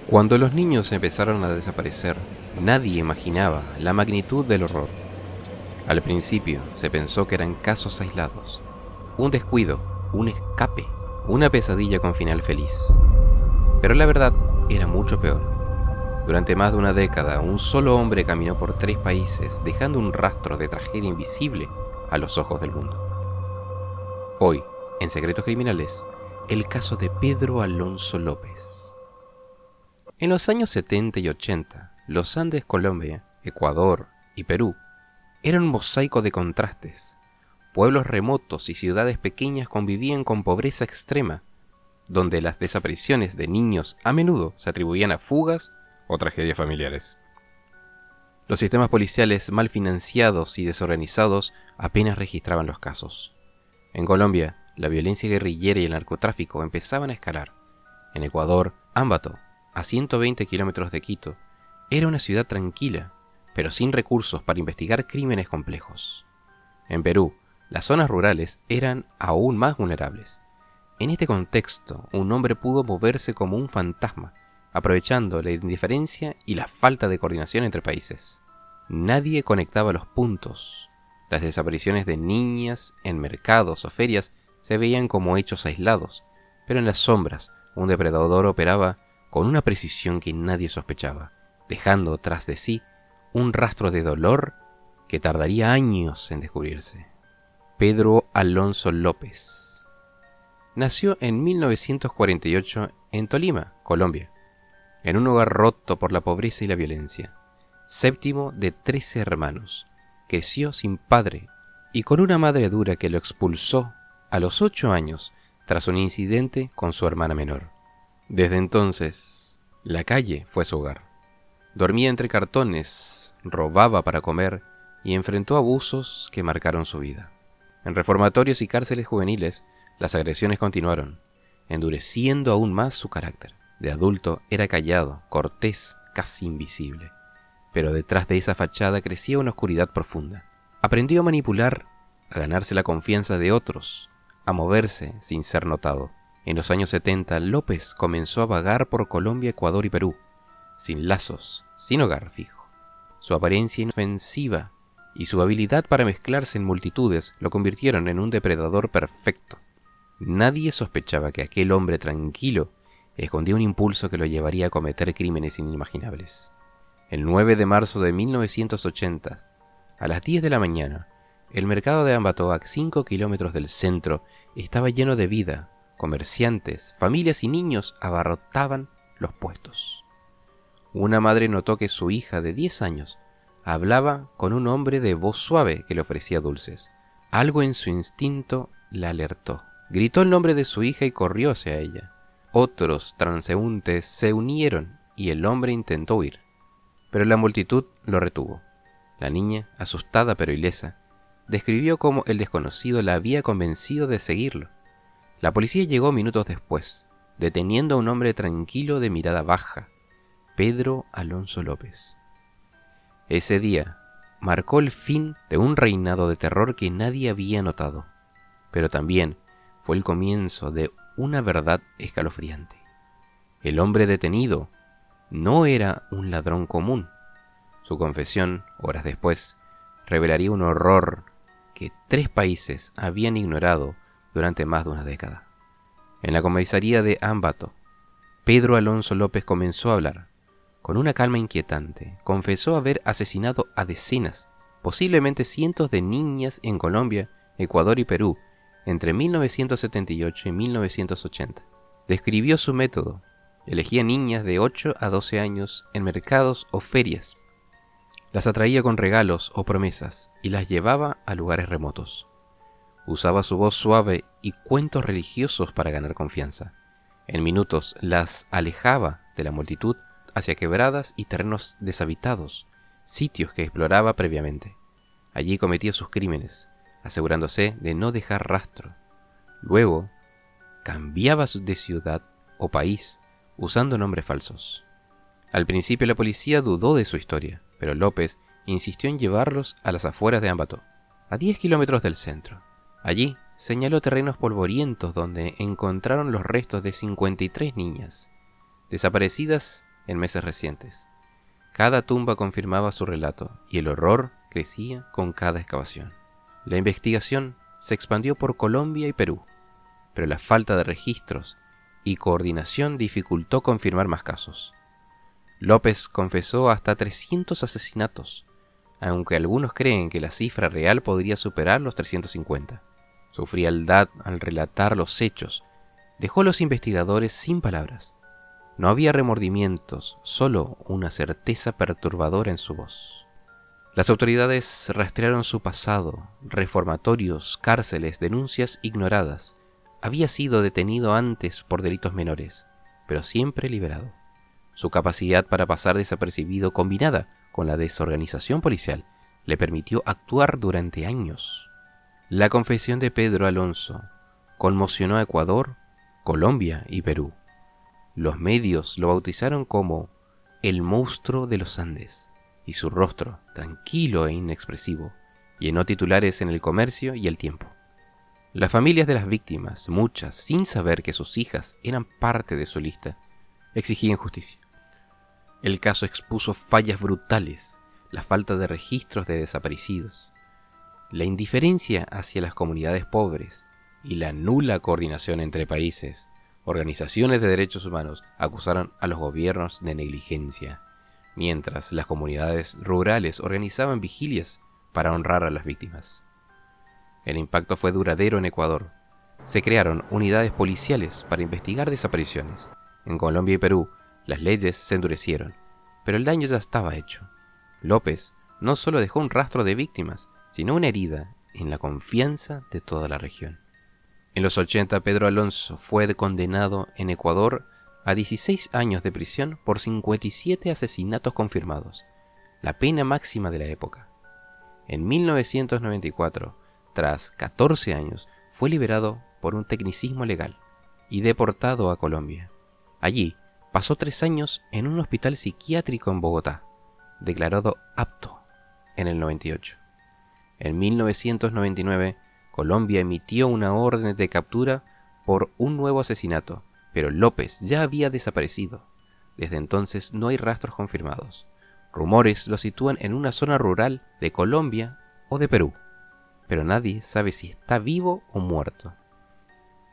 Cuando los niños empezaron a desaparecer, nadie imaginaba la magnitud del horror. Al principio se pensó que eran casos aislados, un descuido, un escape, una pesadilla con final feliz. Pero la verdad era mucho peor. Durante más de una década, un solo hombre caminó por 3 países, dejando un rastro de tragedia invisible a los ojos del mundo. Hoy, en Secretos Criminales, el caso de Pedro Alonso López. En los años 70 y 80, los Andes, Colombia, Ecuador y Perú eran un mosaico de contrastes. Pueblos remotos y ciudades pequeñas convivían con pobreza extrema, donde las desapariciones de niños a menudo se atribuían a fugas o tragedias familiares. Los sistemas policiales mal financiados y desorganizados apenas registraban los casos. En Colombia, la violencia guerrillera y el narcotráfico empezaban a escalar. En Ecuador, Ambato, a 120 kilómetros de Quito, era una ciudad tranquila, pero sin recursos para investigar crímenes complejos. En Perú, las zonas rurales eran aún más vulnerables. En este contexto, un hombre pudo moverse como un fantasma, aprovechando la indiferencia y la falta de coordinación entre países. Nadie conectaba los puntos. Las desapariciones de niñas en mercados o ferias se veían como hechos aislados, pero en las sombras un depredador operaba con una precisión que nadie sospechaba, dejando tras de sí un rastro de dolor que tardaría años en descubrirse. Pedro Alonso López nació en 1948 en Tolima, Colombia, en un hogar roto por la pobreza y la violencia. Séptimo de 13 hermanos, creció sin padre y con una madre dura que lo expulsó a los 8 años tras un incidente con su hermana menor. Desde entonces, la calle fue su hogar. Dormía entre cartones, robaba para comer y enfrentó abusos que marcaron su vida. En reformatorios y cárceles juveniles, las agresiones continuaron, endureciendo aún más su carácter. De adulto era callado, cortés, casi invisible. Pero detrás de esa fachada crecía una oscuridad profunda. Aprendió a manipular, a ganarse la confianza de otros, a moverse sin ser notado. En los años 70, López comenzó a vagar por Colombia, Ecuador y Perú, sin lazos, sin hogar fijo. Su apariencia inofensiva y su habilidad para mezclarse en multitudes lo convirtieron en un depredador perfecto. Nadie sospechaba que aquel hombre tranquilo escondía un impulso que lo llevaría a cometer crímenes inimaginables. El 9 de marzo de 1980, a las 10 de la mañana, el mercado de Ambato, a 5 kilómetros del centro, estaba lleno de vida. Comerciantes, familias y niños abarrotaban los puestos. Una madre notó que su hija de 10 años hablaba con un hombre de voz suave que le ofrecía dulces. Algo en su instinto la alertó. Gritó el nombre de su hija y corrió hacia ella. Otros transeúntes se unieron y el hombre intentó huir, pero la multitud lo retuvo. La niña, asustada pero ilesa, describió cómo el desconocido la había convencido de seguirlo. La policía llegó minutos después, deteniendo a un hombre tranquilo de mirada baja, Pedro Alonso López. Ese día marcó el fin de un reinado de terror que nadie había notado, pero también fue el comienzo de una verdad escalofriante. El hombre detenido no era un ladrón común. Su confesión, horas después, revelaría un horror que 3 países habían ignorado durante más de una década. En la comisaría de Ambato, Pedro Alonso López comenzó a hablar. Con una calma inquietante, confesó haber asesinado a decenas, posiblemente cientos de niñas en Colombia, Ecuador y Perú, entre 1978 y 1980. Describió su método. Elegía niñas de 8 a 12 años en mercados o ferias. Las atraía con regalos o promesas y las llevaba a lugares remotos. Usaba su voz suave y cuentos religiosos para ganar confianza. En minutos las alejaba de la multitud hacia quebradas y terrenos deshabitados, sitios que exploraba previamente. Allí cometía sus crímenes, asegurándose de no dejar rastro. Luego, cambiaba de ciudad o país usando nombres falsos. Al principio la policía dudó de su historia, pero López insistió en llevarlos a las afueras de Ambato, a 10 kilómetros del centro. Allí señaló terrenos polvorientos donde encontraron los restos de 53 niñas, desaparecidas en meses recientes. Cada tumba confirmaba su relato y el horror crecía con cada excavación. La investigación se expandió por Colombia y Perú, pero la falta de registros y coordinación dificultó confirmar más casos. López confesó hasta 300 asesinatos, aunque algunos creen que la cifra real podría superar los 350. Su frialdad al relatar los hechos dejó a los investigadores sin palabras. No había remordimientos, solo una certeza perturbadora en su voz. Las autoridades rastrearon su pasado, reformatorios, cárceles, denuncias ignoradas. Había sido detenido antes por delitos menores, pero siempre liberado. Su capacidad para pasar desapercibido, combinada con la desorganización policial, le permitió actuar durante años. La confesión de Pedro Alonso conmocionó a Ecuador, Colombia y Perú. Los medios lo bautizaron como el monstruo de los Andes, y su rostro, tranquilo e inexpresivo, llenó titulares en El Comercio y El Tiempo. Las familias de las víctimas, muchas sin saber que sus hijas eran parte de su lista, exigían justicia. El caso expuso fallas brutales, la falta de registros de desaparecidos, la indiferencia hacia las comunidades pobres y la nula coordinación entre países. Organizaciones de derechos humanos acusaron a los gobiernos de negligencia, mientras las comunidades rurales organizaban vigilias para honrar a las víctimas. El impacto fue duradero en Ecuador. Se crearon unidades policiales para investigar desapariciones. En Colombia y Perú, las leyes se endurecieron, pero el daño ya estaba hecho. López no solo dejó un rastro de víctimas, sino una herida en la confianza de toda la región. En los 80, Pedro Alonso fue condenado en Ecuador a 16 años de prisión por 57 asesinatos confirmados, la pena máxima de la época. En 1994, tras 14 años, fue liberado por un tecnicismo legal y deportado a Colombia. Allí pasó 3 años en un hospital psiquiátrico en Bogotá, declarado apto en el 98. En 1999, Colombia emitió una orden de captura por un nuevo asesinato, pero López ya había desaparecido. Desde entonces no hay rastros confirmados. Rumores lo sitúan en una zona rural de Colombia o de Perú, pero nadie sabe si está vivo o muerto.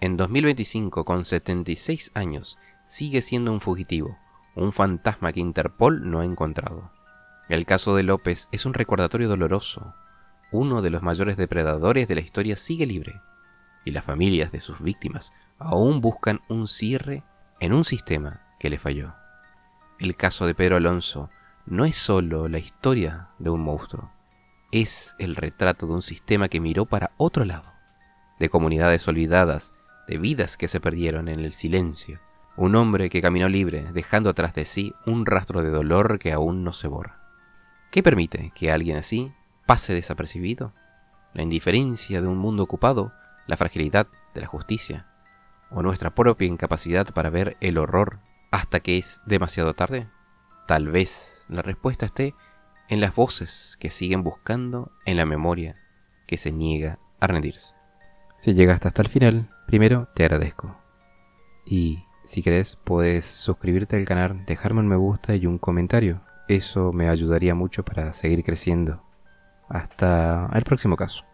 En 2025, con 76 años, sigue siendo un fugitivo, un fantasma que Interpol no ha encontrado. El caso de López es un recordatorio doloroso. Uno de los mayores depredadores de la historia sigue libre, y las familias de sus víctimas aún buscan un cierre en un sistema que le falló. El caso de Pedro Alonso no es solo la historia de un monstruo, es el retrato de un sistema que miró para otro lado, de comunidades olvidadas, de vidas que se perdieron en el silencio, un hombre que caminó libre, dejando atrás de sí un rastro de dolor que aún no se borra. ¿Qué permite que alguien así pase desapercibido? La indiferencia de un mundo ocupado, la fragilidad de la justicia, o nuestra propia incapacidad para ver el horror hasta que es demasiado tarde. Tal vez la respuesta esté en las voces que siguen buscando en la memoria que se niega a rendirse. Si llegaste hasta el final, primero te agradezco. Y si querés, puedes suscribirte al canal, dejarme un me gusta y un comentario. Eso me ayudaría mucho para seguir creciendo. Hasta el próximo caso.